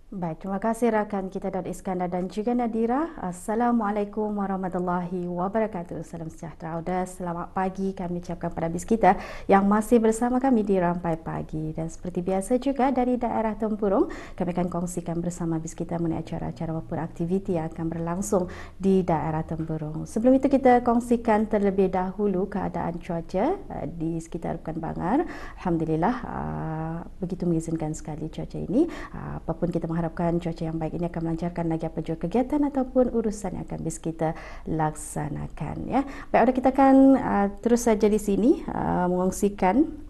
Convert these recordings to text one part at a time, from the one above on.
Baik, terima kasih rakan kita Daud Iskandar dan juga Nadira. Assalamualaikum warahmatullahi wabarakatuh. Salam sejahtera dan selamat pagi kami ucapkan pada bis kita yang masih bersama kami di Rampai Pagi. Dan seperti biasa juga dari daerah Tempurung, kami akan kongsikan bersama bis kita mengenai acara-acara maupun aktiviti yang akan berlangsung di daerah Tempurung. Sebelum itu kita kongsikan terlebih dahulu keadaan cuaca di sekitar Bukan Bangar. Alhamdulillah begitu mengizinkan sekali cuaca ini. Apapun kita mengharapkan cuaca yang baik ini akan melancarkan lagi apa jua kegiatan ataupun urusan yang akan bis kita laksanakan, ya. Baik, kita akan terus saja di sini mengongsikan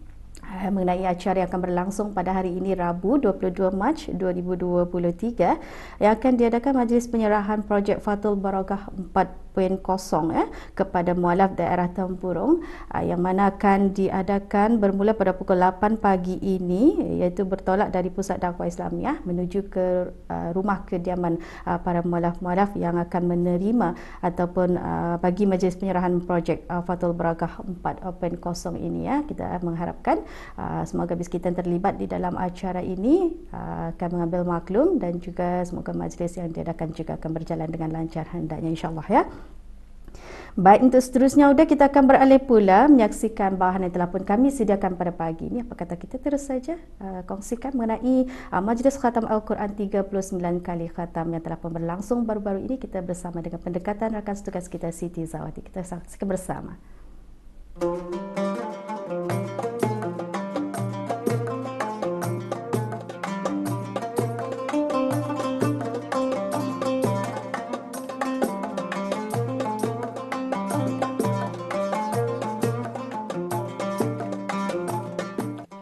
mengenai acara yang akan berlangsung pada hari ini Rabu 22 Mac 2023 yang akan diadakan Majlis Penyerahan Projek Fathul Barakah 4.0 kepada mualaf daerah Tempurung yang mana akan diadakan bermula pada pukul 8 pagi ini, iaitu bertolak dari Pusat Dakwah Islamiah menuju ke rumah kediaman para mualaf-mualaf yang akan menerima ataupun bagi Majlis Penyerahan Projek Fathul Barakah 4.0 ini, ya. Kita mengharapkan semoga bis kita yang terlibat di dalam acara ini akan mengambil maklum dan juga semoga majlis yang diadakan juga akan berjalan dengan lancar hendaknya, insyaAllah, ya. Baik, untuk seterusnya kita akan beralih pula menyaksikan bahagian yang telah pun kami sediakan pada pagi ini. Apa kata kita terus saja kongsikan mengenai Majlis Khatam Al-Quran 39 kali khatam yang telah pun berlangsung baru-baru ini. Kita bersama dengan pendekatan rakan setugas kita Siti Zawati. Kita saksikan bersama.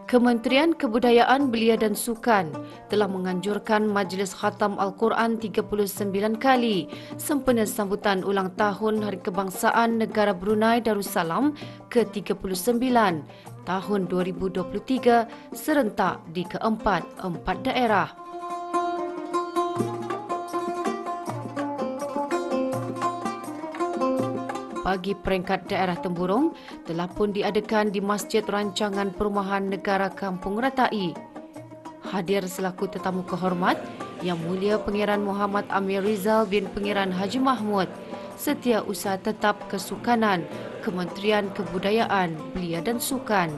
Kementerian Kebudayaan Belia dan Sukan telah menganjurkan Majlis Khatam Al-Quran 39 kali sempena sambutan ulang tahun Hari Kebangsaan Negara Brunei Darussalam ke-39 tahun 2023 serentak di keempat daerah. Bagi peringkat daerah Tempurung telah pun diadakan di Masjid Rancangan Perumahan Negara Kampung Ratai. Hadir selaku tetamu kehormat Yang Mulia Pangeran Muhammad Amir Rizal bin Pangeran Haji Mahmud, Setiausaha Tetap Kesukanan, Kementerian Kebudayaan, Belia dan Sukan.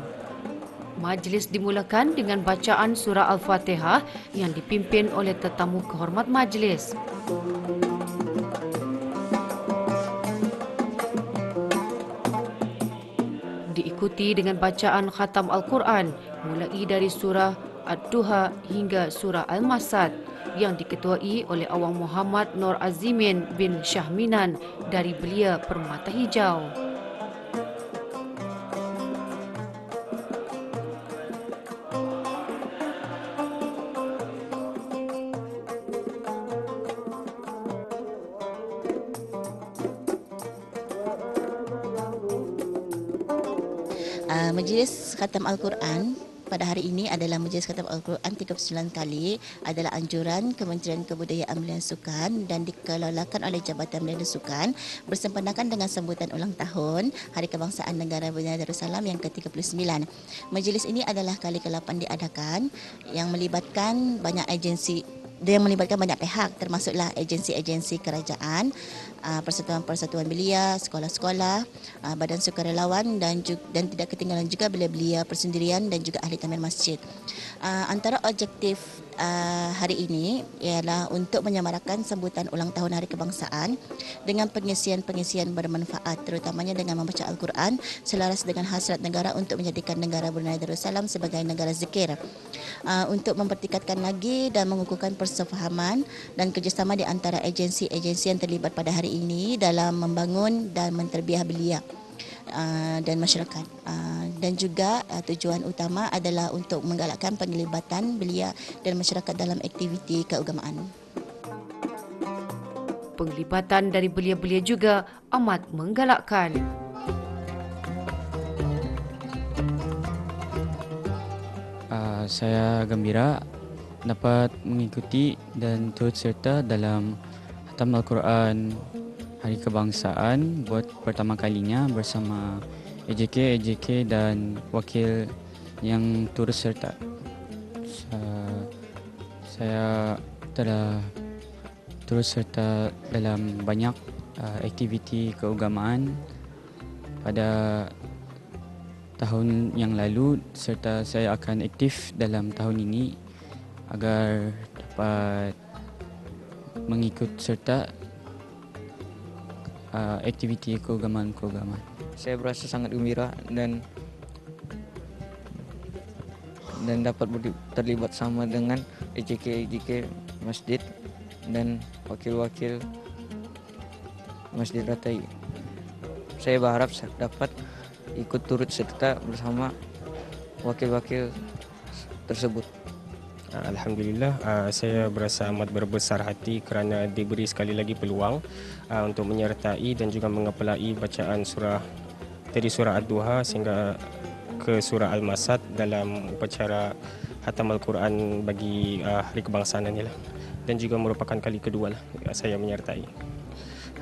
Majlis dimulakan dengan bacaan surah Al-Fatihah yang dipimpin oleh tetamu kehormat majlis. Diikuti dengan bacaan khatam Al-Quran mulai dari surah Ad-Duha hingga surah Al-Masad yang diketuai oleh Awang Muhammad Nur Azimin bin Syahminan dari Belia Permata Hijau. Majlis Khatam Al-Quran pada hari ini adalah Majlis Khatam Al-Quran 39 kali adalah anjuran Kementerian Kebudayaan Belia dan Sukan dan dikelolakan oleh Jabatan Belia dan Sukan bersempena dengan sambutan ulang tahun Hari Kebangsaan Negara Brunei Darussalam yang ke-39. Majlis ini adalah kali ke-8 diadakan yang melibatkan banyak agensi. Dia melibatkan banyak pihak termasuklah agensi-agensi kerajaan, persatuan-persatuan belia, sekolah-sekolah, badan sukarelawan dan tidak ketinggalan juga belia-belia persendirian dan juga ahli tamir masjid. Antara objektif hari ini ialah untuk menyemarakan sambutan ulang tahun Hari Kebangsaan dengan pengisian-pengisian bermanfaat terutamanya dengan membaca Al-Quran selaras dengan hasrat negara untuk menjadikan negara Brunei Darussalam sebagai negara zikir. Untuk mempertingkatkan lagi dan mengukuhkan persefahaman dan kerjasama di antara agensi-agensi yang terlibat pada hari ini dalam membangun dan menterbiah belia dan masyarakat. Dan juga tujuan utama adalah untuk menggalakkan penglibatan belia dan masyarakat dalam aktiviti keagamaan. Penglibatan dari belia-belia juga amat menggalakkan. Saya gembira dapat mengikuti dan turut serta dalam Khatam Al-Quran Hari Kebangsaan buat pertama kalinya bersama AJK dan wakil yang turut serta. Saya telah turut serta dalam banyak aktiviti keagamaan pada tahun yang lalu, serta saya akan aktif dalam tahun ini agar dapat mengikut serta aktiviti keagamaan. Saya berasa sangat gembira dan dapat terlibat sama dengan EJK Masjid dan wakil-wakil Masjid Ratai. Saya berharap dapat ikut turut serta bersama wakil-wakil tersebut. Alhamdulillah, saya berasa amat berbesar hati kerana diberi sekali lagi peluang untuk menyertai dan juga mengepelai bacaan surah dari surah Ad-Duha sehingga ke surah Al-Masad dalam upacara Khatam Al-Quran bagi Hari Kebangsaan ini lah. Dan juga merupakan kali kedua lah saya menyertai.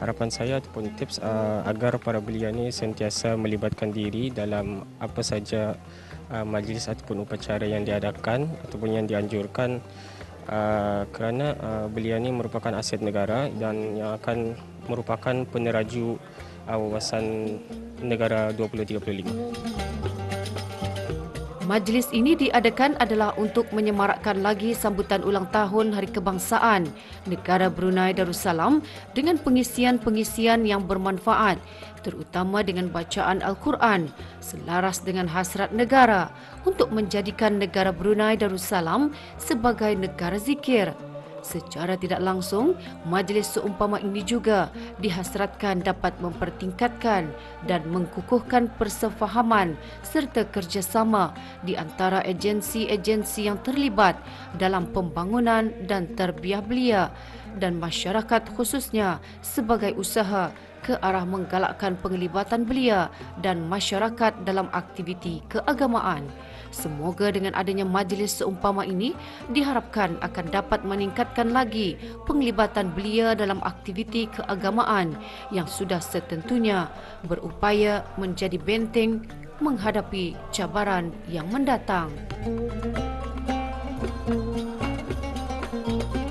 Harapan saya ataupun tips agar para belia ini sentiasa melibatkan diri dalam apa saja majlis ataupun upacara yang diadakan ataupun yang dianjurkan, kerana belia ini merupakan aset negara dan yang akan merupakan peneraju wawasan negara 2035. Majlis ini diadakan adalah untuk menyemarakkan lagi sambutan ulang tahun Hari Kebangsaan Negara Brunei Darussalam dengan pengisian-pengisian yang bermanfaat, terutama dengan bacaan Al-Quran selaras dengan hasrat negara untuk menjadikan negara Brunei Darussalam sebagai negara zikir. Secara tidak langsung, majlis seumpama ini juga dihasratkan dapat mempertingkatkan dan mengukuhkan persefahaman serta kerjasama di antara agensi-agensi yang terlibat dalam pembangunan dan terbiah belia dan masyarakat khususnya sebagai usaha ke arah menggalakkan penglibatan belia dan masyarakat dalam aktiviti keagamaan. Semoga dengan adanya majlis seumpama ini diharapkan akan dapat meningkatkan lagi penglibatan belia dalam aktiviti keagamaan yang sudah setentunya berupaya menjadi benteng menghadapi cabaran yang mendatang.